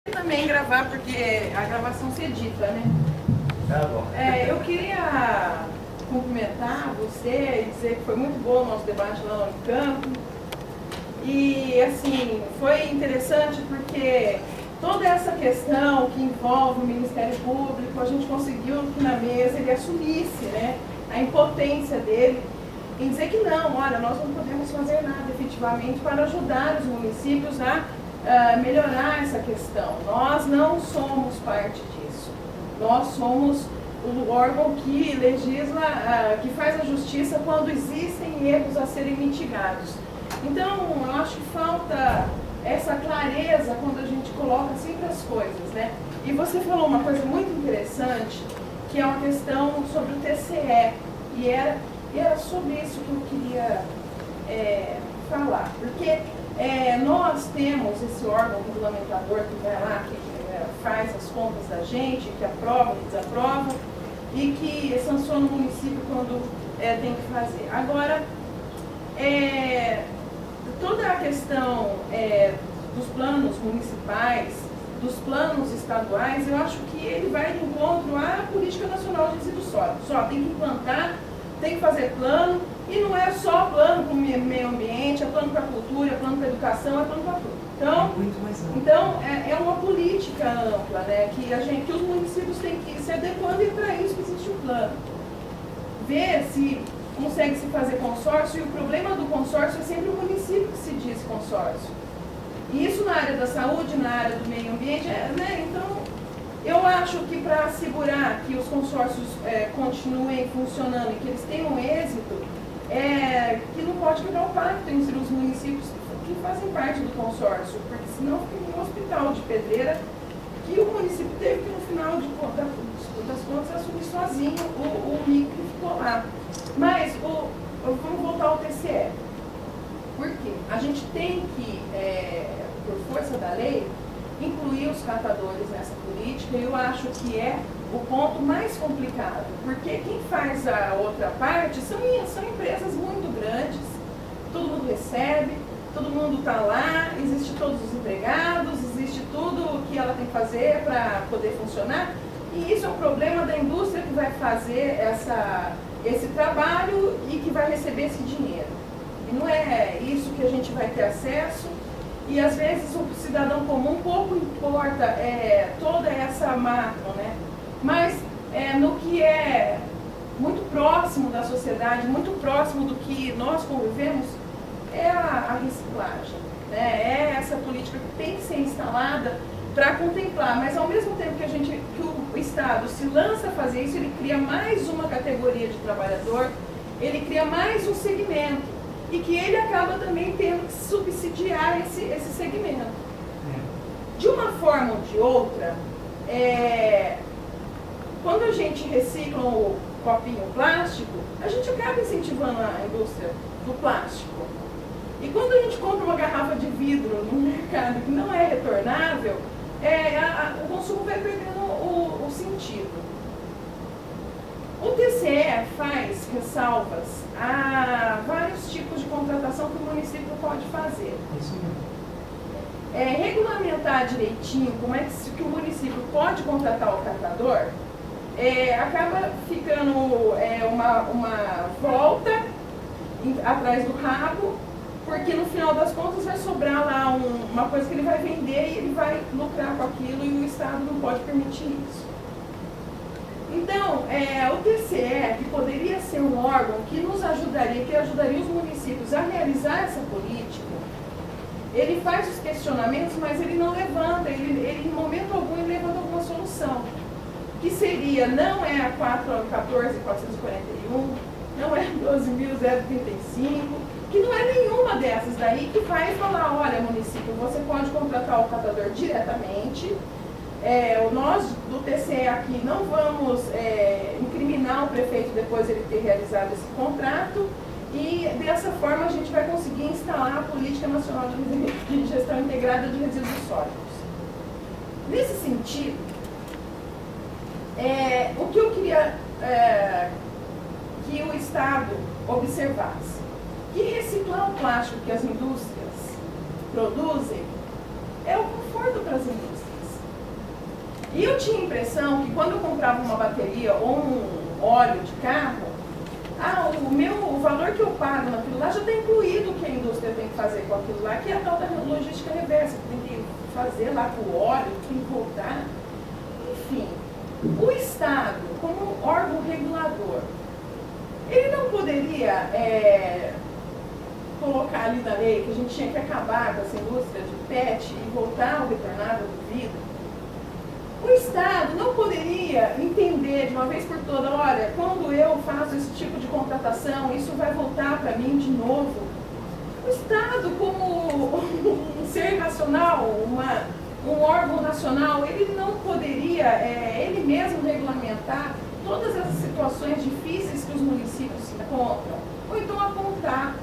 Também gravar, porque a gravação se edita, né? Tá bom. Eu queria cumprimentar você e dizer que foi muito bom o nosso debate lá no campo. E, assim, foi interessante porque toda essa questão que envolve o Ministério Público, a gente conseguiu que na mesa ele assumisse, né, a impotência dele em dizer que não, olha, nós não podemos fazer nada efetivamente para ajudar os municípios a melhorar essa questão. Nós não somos parte disso. Nós somos o órgão que legisla, que faz a justiça quando existem erros a serem mitigados. Então, eu acho que falta essa clareza quando a gente coloca sempre as coisas, né? E você falou uma coisa muito interessante, que é uma questão sobre o TCE, e era sobre isso que eu queria falar, porque nós temos esse órgão regulamentador que vai lá, que faz as contas da gente, que aprova, que desaprova, e que sanciona o município quando tem que fazer. Agora, toda a questão dos planos municipais, dos planos estaduais, eu acho que ele vai de encontro à Política Nacional de Resíduos Sólidos. Só tem que implantar, tem que fazer plano, e não é só plano para o meio ambiente, é plano para a cultura, é plano para a educação, é plano para tudo. Então é uma política ampla, né, que os municípios têm que ir se adequando, e para isso existe um plano. Ver se consegue se fazer consórcio, e o problema do consórcio é sempre o município que se diz consórcio. E isso na área da saúde, na área do meio ambiente, né? Então, eu acho que para assegurar que os consórcios continuem funcionando e que eles tenham êxito, que não pode quebrar o pacto entre os municípios que fazem parte do consórcio, porque senão fica um hospital de pedreira que o município teve que, no final das contas, assumir sozinho o mico que ficou lá. Mas, vamos voltar ao TCE. Por quê? A gente tem que, por força da lei, incluir os catadores nessa política, e eu acho que é o ponto mais complicado, porque quem faz a outra parte são empresas muito grandes, todo mundo recebe, todo mundo está lá, existe todos os empregados, existe tudo que ela tem que fazer para poder funcionar, e isso é um problema da indústria que vai fazer esse trabalho e que vai receber esse dinheiro. E não é isso que a gente vai ter acesso, e às vezes o cidadão comum pouco importa toda essa macro, né? Mas no que é muito próximo da sociedade, muito próximo do que nós convivemos, é a reciclagem, né? É essa política que tem que ser instalada para contemplar, mas ao mesmo tempo que o Estado se lança a fazer isso, ele cria mais uma categoria de trabalhador, ele cria mais um segmento, e que ele acaba também tendo que subsidiar esse segmento. De uma forma ou de outra, quando a gente recicla o copinho plástico, a gente acaba incentivando a indústria do plástico. E quando a gente compra uma garrafa de vidro no mercado que não é retornável, o consumo vai perdendo o sentido. O TCE faz ressalvas a vários tipos de contratação que o município pode fazer. Isso mesmo. Regulamentar direitinho como é que o município pode contratar o catador, acaba ficando uma volta atrás do rabo, porque no final das contas vai sobrar lá uma coisa que ele vai vender e ele vai lucrar com aquilo, e o Estado não pode permitir isso. Então, o TCE, que poderia ser um órgão que nos ajudaria, que ajudaria os municípios a realizar essa política, ele faz os questionamentos, mas ele não levanta, ele em momento algum ele levanta alguma solução, que seria, não é a 14.441, não é 12.035, que não é nenhuma dessas daí que vai falar, olha, município, você pode contratar o catador diretamente, nós do TCE aqui não vamos incriminar o prefeito depois de ele ter realizado esse contrato, e dessa forma a gente vai conseguir instalar a Política Nacional de Gestão Integrada de Resíduos Sólidos. Nesse sentido, o que eu queria que o Estado observasse, que reciclar o plástico que as indústrias produzem é o conforto para as indústrias. E eu tinha a impressão que quando eu comprava uma bateria ou um óleo de carro, o valor que eu pago naquilo lá já está incluído o que a indústria tem que fazer com aquilo lá, que é a tal da logística reversa, que tem que fazer lá com o óleo, tem que voltar. Enfim, o Estado, como órgão regulador, ele não poderia colocar ali na lei que a gente tinha que acabar com essa indústria de PET e voltar ao retornável do vidro? O Estado não poderia entender de uma vez por toda, olha, quando eu faço esse tipo de contratação, isso vai voltar para mim de novo. O Estado, como um ser nacional, um órgão nacional, ele não poderia, ele mesmo regulamentar todas essas situações difíceis que os municípios se encontram, ou então apontar.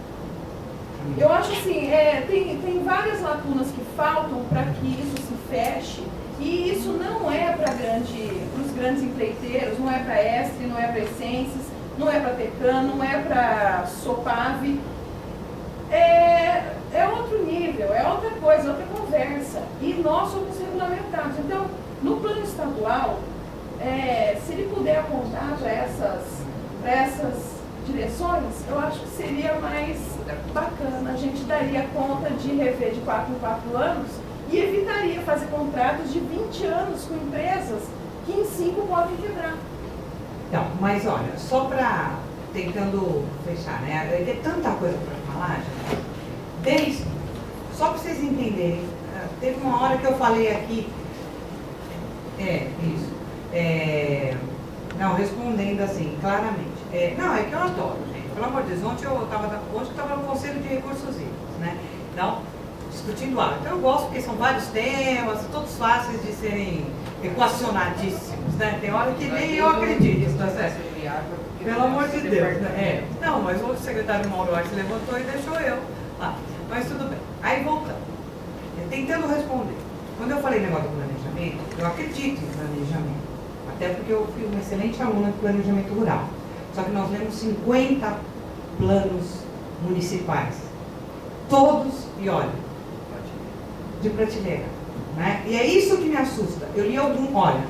Eu acho assim, tem várias lacunas que faltam para que isso se feche. E isso não é para os grandes empreiteiros, não é para Estre, não é para Essências, não é para Tecan, não é para Sopave. É outro nível, é outra coisa, outra conversa. E nós somos regulamentados. Então, no plano estadual, se ele puder apontar para essas direções, eu acho que seria mais bacana. A gente daria conta de rever de 4 em 4 anos e evitaria fazer contratos de 20 anos com empresas que em 5 podem quebrar. Então, mas olha, só para tentando fechar, né? Tem tanta coisa para falar, gente. Só para vocês entenderem, teve uma hora que eu falei aqui, não, respondendo assim, claramente. Não, é que eu adoro, gente. Pelo amor de Deus, hoje eu estava no Conselho de Recursos Hídricos, né? Então, discutindo água. Então eu gosto porque são vários temas, todos fáceis de serem equacionadíssimos, né? Tem hora que nem eu acredito, tá certo? Pelo amor de Deus, né? Não, mas o secretário Mauro se levantou e deixou eu lá. Mas tudo bem. Aí voltando. Tentando responder. Quando eu falei negócio do planejamento, eu acredito em planejamento. Até porque eu fui uma excelente aluna de planejamento rural. Só que nós lemos 50 planos municipais. Todos, e olha, de prateleira, né? E é isso que me assusta. Eu li olha,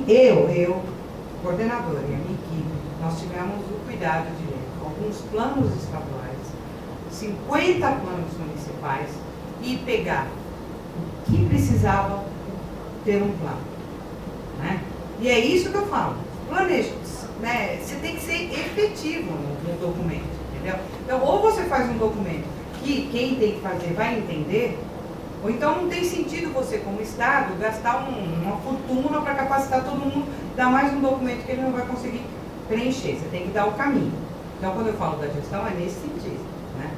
eu, coordenadora e a minha equipe, nós tivemos o cuidado de ler alguns planos estaduais, 50 planos municipais e pegar o que precisava ter um plano, né? E é isso que eu falo, planeja, né? Você tem que ser efetivo no documento, entendeu? Então, ou você faz um documento que quem tem que fazer vai entender, ou então não tem sentido você, como Estado, gastar uma fortuna para capacitar todo mundo, dar mais um documento que ele não vai conseguir preencher. Você tem que dar o caminho. Então, quando eu falo da gestão, é nesse sentido, né?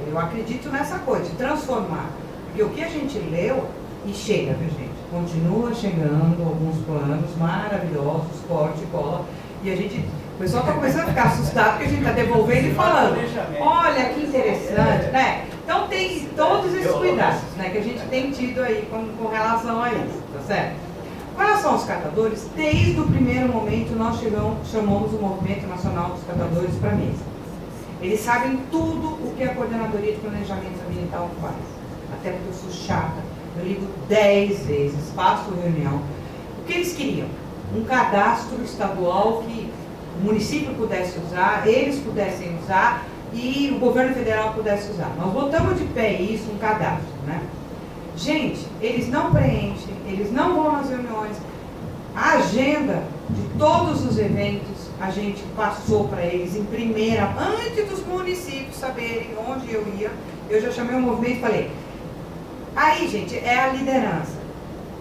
Eu acredito nessa coisa, de transformar. Porque o que a gente leu, e chega, viu, gente? Continua chegando alguns planos maravilhosos, corte e cola, e o pessoal está começando a ficar assustado porque a gente está devolvendo e falando, olha que interessante, né? Então tem todos esses cuidados, né, que a gente tem tido aí com relação a isso, tá certo? Com relação aos catadores, desde o primeiro momento nós chamamos o Movimento Nacional dos Catadores para a mesa. Eles sabem tudo o que a Coordenadoria de Planejamento Ambiental faz, até porque eu sou chata, eu ligo 10 vezes, faço reunião. O que eles queriam? Um cadastro estadual que o município pudesse usar, eles pudessem usar e o governo federal pudesse usar. Nós botamos de pé isso, um cadastro, né? Gente, eles não preenchem, eles não vão nas reuniões. A agenda de todos os eventos a gente passou para eles em primeira, antes dos municípios saberem onde eu ia. Eu já chamei o movimento e falei, aí, gente, é a liderança.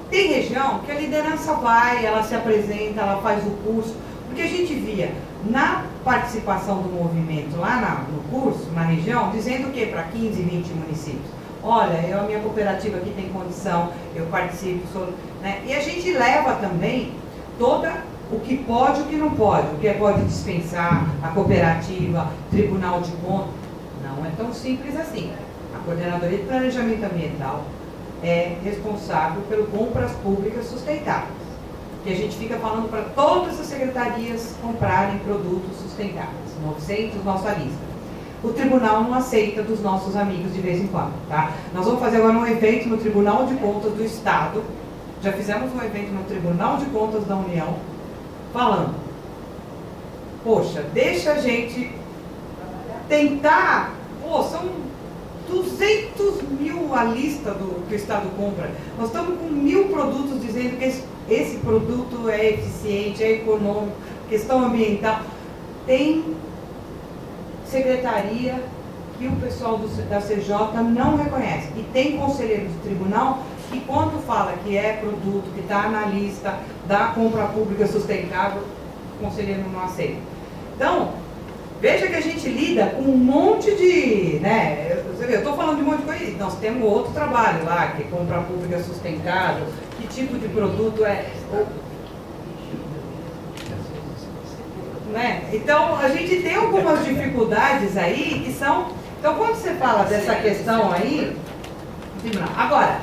Tem região que a liderança vai, ela se apresenta, ela faz o curso, porque a gente via na participação do movimento lá no curso, na região, dizendo o quê? Para 15, 20 municípios. Olha, a minha cooperativa aqui tem condição, eu participo, né? E a gente leva também todo o que pode e o que não pode, o que pode dispensar, a cooperativa, tribunal de contas. Não é tão simples assim. A Coordenadoria de Planejamento Ambiental é responsável pelo compras públicas sustentáveis. Que a gente fica falando para todas as secretarias comprarem produtos sustentáveis. 900, nossa lista. O tribunal não aceita dos nossos amigos de vez em quando, tá? Nós vamos fazer agora um evento no Tribunal de Contas do Estado, Já fizemos um evento no Tribunal de Contas da União, falando, poxa, deixa a gente tentar, pô, são 200 mil a lista que o Estado compra. Nós estamos com 1000 produtos dizendo que esse produto é eficiente, é econômico, questão ambiental. Tem secretaria que o pessoal da CJ não reconhece. E tem conselheiro do tribunal que quando fala que é produto, que está na lista da compra pública sustentável, o conselheiro não aceita. Então, veja que a gente lida com um monte de, né, você vê, eu estou falando de um monte de coisa, nós temos outro trabalho lá, que é compra pública sustentável, que tipo de produto é, né? Então, a gente tem algumas dificuldades aí que são, então quando você fala dessa questão aí, agora,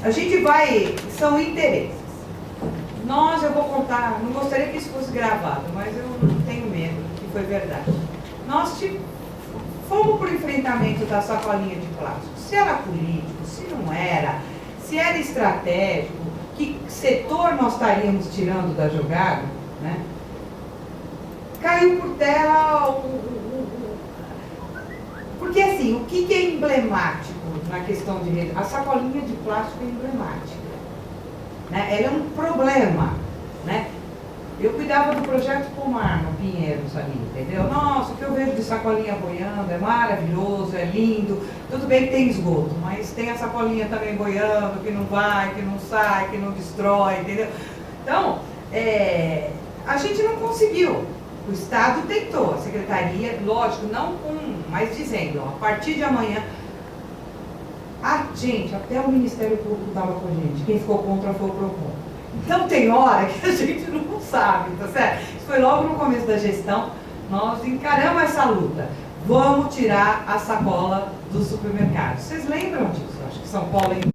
a gente vai, são interesses. Eu vou contar, não gostaria que isso fosse gravado, mas eu não tenho medo, que foi verdade. Nós fomos para o enfrentamento da sacolinha de plástico. Se era político, se não era, se era estratégico, que setor nós estaríamos tirando da jogada, né? Caiu por terra porque assim, o que é emblemático na questão de rede? A sacolinha de plástico é emblemática, né? Ela é um problema, né? Eu cuidava do projeto Pomar no Pinheiros ali, entendeu? Nossa, o que eu vejo de sacolinha boiando é maravilhoso, é lindo. Tudo bem que tem esgoto, mas tem a sacolinha também boiando, que não vai, que não sai, que não destrói, entendeu? Então, a gente não conseguiu. O Estado tentou, a Secretaria, lógico, não com, mas dizendo, ó, a partir de amanhã, gente, até o Ministério Público estava com a gente, quem ficou contra foi o PROCON. Então tem hora que a gente não sabe, tá certo? Isso foi logo no começo da gestão, nós encaramos essa luta. Vamos tirar a sacola dos supermercados. Vocês lembram disso? Acho que São Paulo